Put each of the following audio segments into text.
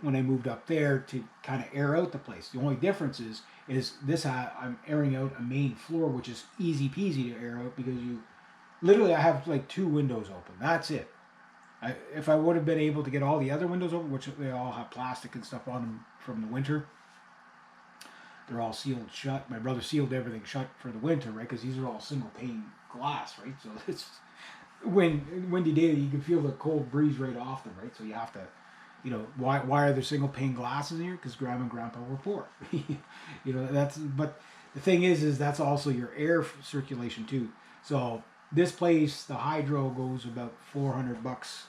when I moved up there to kind of air out the place. The only difference is this I'm airing out a main floor, which is easy peasy to air out because you literally I have like 2 windows open. That's it. If I would have been able to get all the other windows open, which they all have plastic and stuff on them from the winter, they're all sealed shut. My brother sealed everything shut for the winter, right? Because these are all single pane glass, right? So it's windy day, you can feel the cold breeze right off them, right? So you have to, why are there single pane glasses in here? Because Grandma and Grandpa were poor. But the thing is that's also your air circulation too. So this place, the hydro goes about $400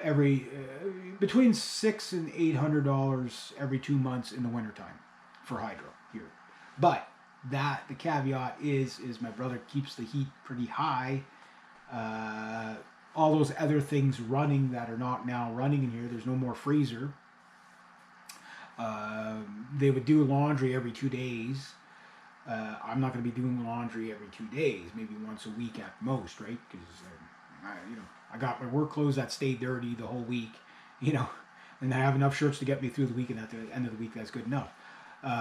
every between $600 and $800 every 2 months in the wintertime for hydro here. But the caveat is my brother keeps the heat pretty high. All those other things running that are not now running in here. There's no more freezer. They would do laundry every 2 days. I'm not going to be doing laundry every 2 days, maybe once a week at most, right? Because I got my work clothes that stay dirty the whole week, and I have enough shirts to get me through the week, and at the end of the week, that's good enough. There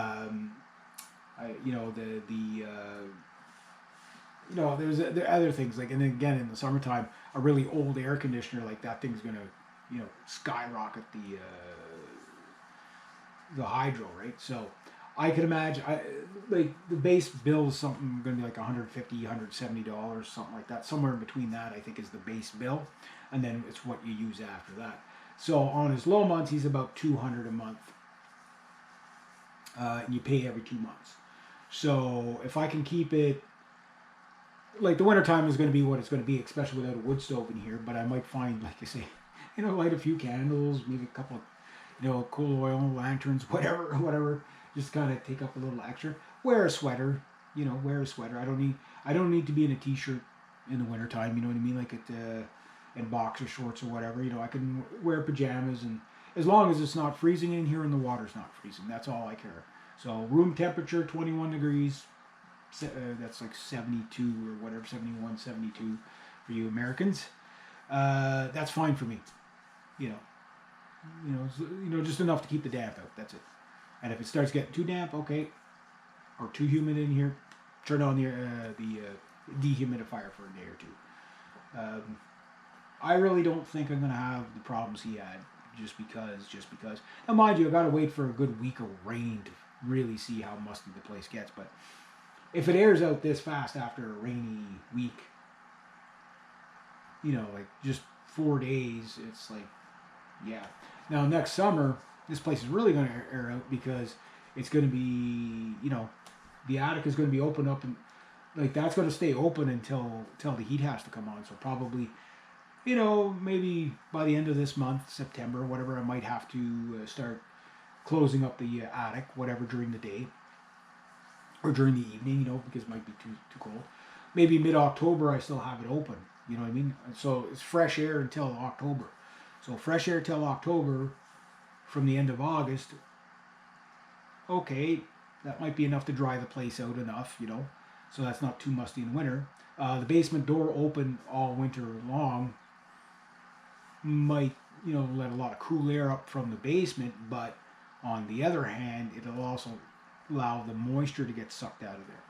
are other things like, and then again in the summertime, a really old air conditioner like that thing's gonna, skyrocket the hydro, right? So I can imagine, like the base bill is something going to be like $150, $170, something like that. Somewhere in between that, I think, is the base bill, and then it's what you use after that. So on his low months, he's about $200 a month, and you pay every 2 months. So if I can keep it, like the wintertime is going to be what it's going to be, especially without a wood stove in here. But I might find, like I say, light a few candles, maybe a couple of, coal oil lanterns, whatever. Just kind of take up a little extra. Wear a sweater, wear a sweater. I don't need to be in a t-shirt in the wintertime, you know what I mean? Like in boxer shorts or whatever. I can wear pajamas, and as long as it's not freezing in here and the water's not freezing, that's all I care. So room temperature, 21 degrees. That's like 72 or whatever, 71, 72 for you Americans. That's fine for me. Just enough to keep the damp out. That's it. And if it starts getting too damp, okay, or too humid in here, turn on the dehumidifier for a day or two. I really don't think I'm going to have the problems he had just because. Now, mind you, I've got to wait for a good week of rain to really see how musty the place gets. But if it airs out this fast after a rainy week, like just 4 days, it's like, yeah. Now, next summer, this place is really going to air out because it's going to be, the attic is going to be open up, and like that's going to stay open until the heat has to come on. So probably, maybe by the end of this month, September, whatever, I might have to start closing up the attic, whatever, during the day or during the evening, because it might be too cold. Maybe mid-October, I still have it open. You know what I mean? So it's fresh air until October. So fresh air till October. From the end of August, okay, that might be enough to dry the place out enough, so that's not too musty in the winter. The basement door open all winter long might, let a lot of cool air up from the basement, but on the other hand, it'll also allow the moisture to get sucked out of there.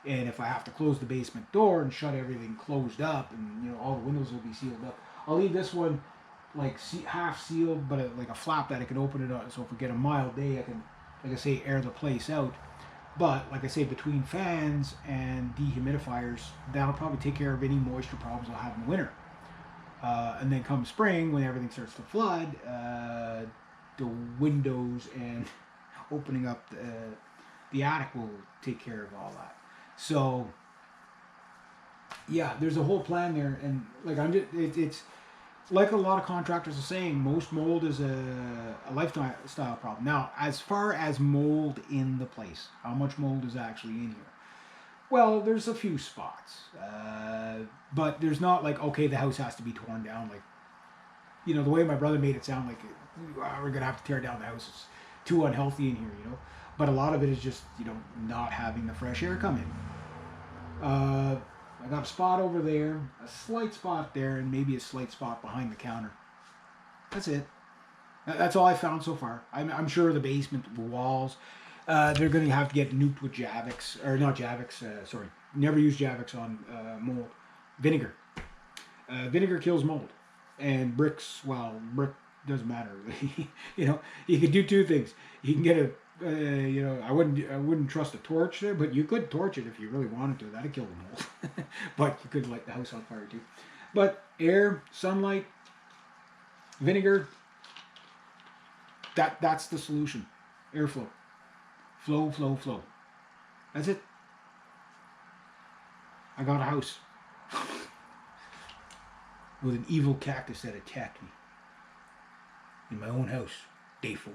And if I have to close the basement door and shut everything closed up, and all the windows will be sealed up, I'll leave this one like half sealed, but like a flap that I can open it up. So if we get a mild day, I can, like I say, air the place out. But like I say, between fans and dehumidifiers, that'll probably take care of any moisture problems I'll have in the winter. And then come spring, when everything starts to flood, the windows and opening up the attic will take care of all that. So yeah, there's a whole plan there, and like it's like a lot of contractors are saying, most mold is a lifestyle problem. Now, as far as mold in the place, how much mold is actually in here? Well, there's a few spots, but there's not like, okay, the house has to be torn down. Like, the way my brother made it sound like we're going to have to tear down the house. It's too unhealthy in here, But a lot of it is just, not having the fresh air come in. I got a spot over there, a slight spot there, and maybe a slight spot behind the counter. That's it. That's all I found so far. I'm sure the basement walls, they're going to have to get nuked with Javix, or not Javix, sorry. Never use Javix on mold. Vinegar. Vinegar kills mold. And bricks, well, brick doesn't matter. You know, you can do two things. You can get a, you know, I wouldn't trust a torch there, but you could torch it if you really wanted to. That'd kill the mold. But you could light the house on fire too. But air, sunlight, vinegar, that's the solution. Airflow. Flow, flow, flow. That's it. I got a house with an evil cactus that attacked me in my own house. Day 4.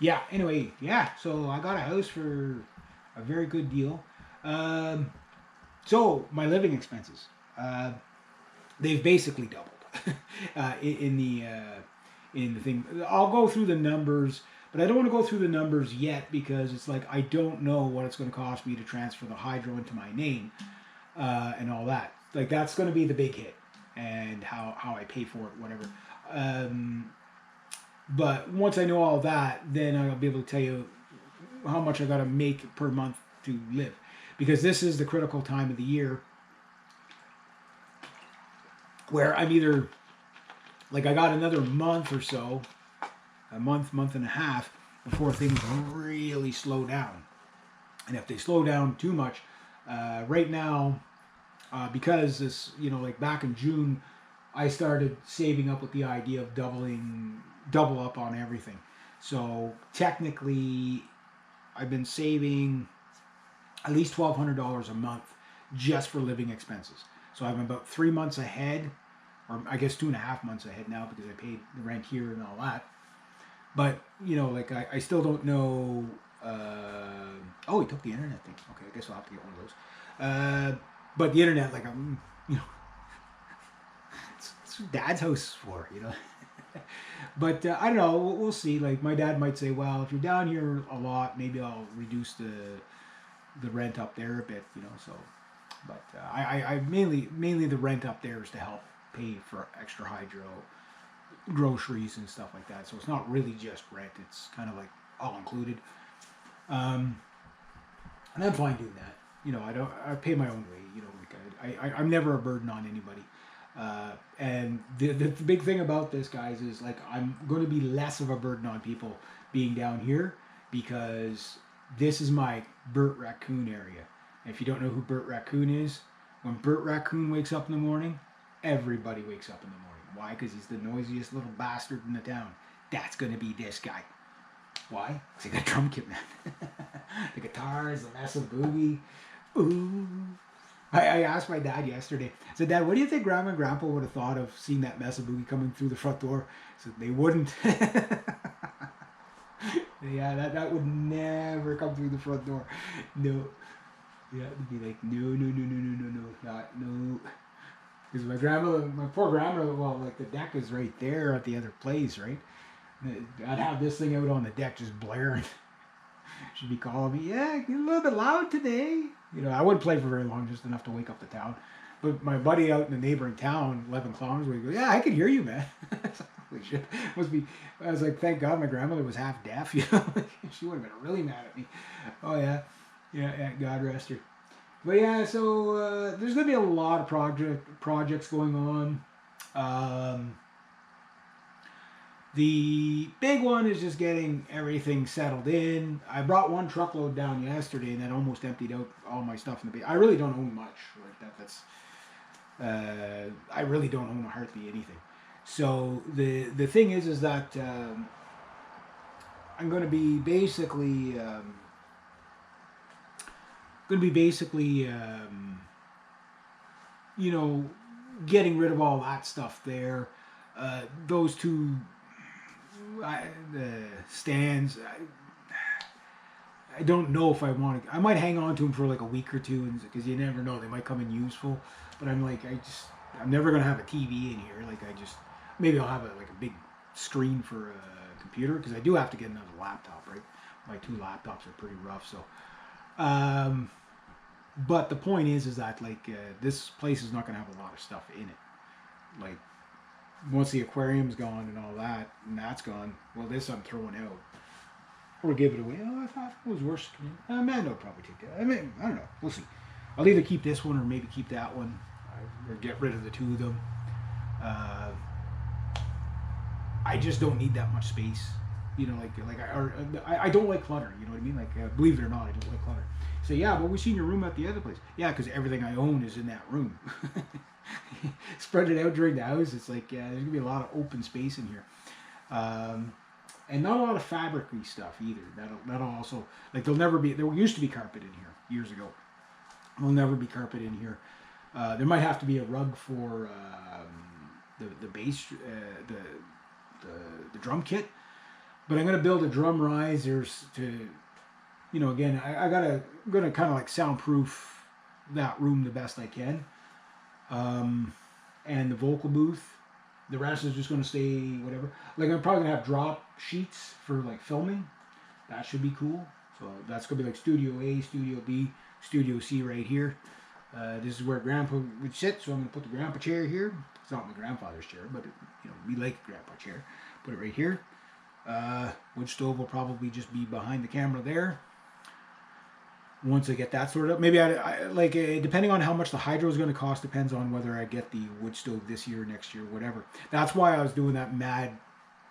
Yeah, anyway, yeah, so I got a house for a very good deal. So my living expenses, they've basically doubled in the thing. I'll go through the numbers, but I don't want to go through the numbers yet because it's like I don't know what it's going to cost me to transfer the hydro into my name and all that. Like that's going to be the big hit, and how I pay for it, whatever. But once I know all that, then I'll be able to tell you how much I got to make per month to live, because this is the critical time of the year where I'm either like I got another month or so, a month and a half before things really slow down. And if they slow down too much, right now, because this, you know, like back in June, I started saving up with the idea of double up on everything. So technically, I've been saving at least $1,200 a month just for living expenses. So I'm about 3 months ahead, or I guess 2.5 months ahead now because I paid the rent here and all that. But, you know, like I still don't know. Oh, he took the internet thing. Okay, I guess I'll have to get one of those. But the internet, like you know, it's Dad's house for, you know. But I don't know. We'll see. Like my dad might say, well, if you're down here a lot, maybe I'll reduce the rent up there a bit, you know. So, but I mainly the rent up there is to help pay for extra hydro, groceries and stuff like that. So it's not really just rent. It's kind of like all included. And I'm fine doing that. You know, I pay my own way. You know, like I'm never a burden on anybody. And the big thing about this, guys, is like I'm going to be less of a burden on people being down here because this is my Burt Raccoon area. And if you don't know who Burt Raccoon is, when Burt Raccoon wakes up in the morning, everybody wakes up in the morning. Why? Because he's the noisiest little bastard in the town. That's going to be this guy. Why? Because he got a drum kit, man. The guitars, the Mesa Boogie. Ooh. I asked my dad yesterday. I said, Dad, what do you think Grandma and Grandpa would have thought of seeing that Mesa Boogie coming through the front door? I said, they wouldn't. Yeah, that would never come through the front door. No. Yeah, it'd be like, no. Because my poor grandmother, well, like the deck is right there at the other place, right? I'd have this thing out on the deck just blaring. She'd be calling me, yeah, you're a little bit loud today. You know, I wouldn't play for very long, just enough to wake up the town. But my buddy out in the neighboring town, 11 kilometers away, goes, yeah, I could hear you, man. Holy shit. I was like, thank God my grandmother was half deaf. You know, she would have been really mad at me. Oh, yeah. Yeah, God rest her. But yeah, so there's going to be a lot of projects going on. The big one is just getting everything settled in. I brought one truckload down yesterday, and that almost emptied out all my stuff in the basement. I really don't own much like that. I really don't own hardly anything. So the thing is that I'm going to be basically you know, getting rid of all that stuff there. Those two stands. I don't know if I want to. I might hang on to them for like a week or two, because you never know, they might come in useful. But I'm like, I'm never gonna have a TV in here. Like maybe I'll have a big screen for a computer, because I do have to get another laptop. Right, my 2 laptops are pretty rough. So, but the point is that like this place is not gonna have a lot of stuff in it. Like once the aquarium's gone and all that, and that's gone, well, this I'm throwing out or give it away. Oh, I thought it was worse. Amanda will probably take that. I mean, I don't know. We'll see. I'll either keep this one or maybe keep that one, or get rid of the two of them. Uh, I just don't need that much space. You know, I don't like clutter. You know what I mean? Like, believe it or not, I don't like clutter. So yeah, but we've seen your room at the other place. Yeah, because everything I own is in that room. Spread it out during the house. It's like, yeah, there's gonna be a lot of open space in here, and not a lot of fabric-y stuff either. That'll also, like, there used to be carpet in here years ago. There'll never be carpet in here. There might have to be a rug for the bass, the drum kit, but I'm gonna build a drum risers to, you know, again, I'm gonna kind of like soundproof that room the best I can, and the vocal booth. The rest is just gonna stay whatever. Like, I'm probably gonna have drop sheets for like filming. That should be cool. So that's gonna be like Studio A, Studio B, Studio C right here. This is where Grandpa would sit, so I'm gonna put the Grandpa chair here. It's not my grandfather's chair, but you know, we like the Grandpa chair. Put it right here. Wood stove will probably just be behind the camera there. Once I get that sorted out, maybe I like, depending on how much the hydro is going to cost, depends on whether I get the wood stove this year, next year, whatever. That's why I was doing that mad,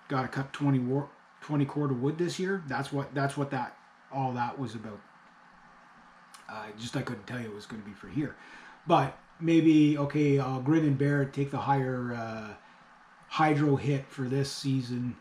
gotta cut 20 cord of wood this year. That's what all that was about. Just I couldn't tell you it was going to be for here, but maybe, okay, I'll grin and bear it, take the higher hydro hit for this season,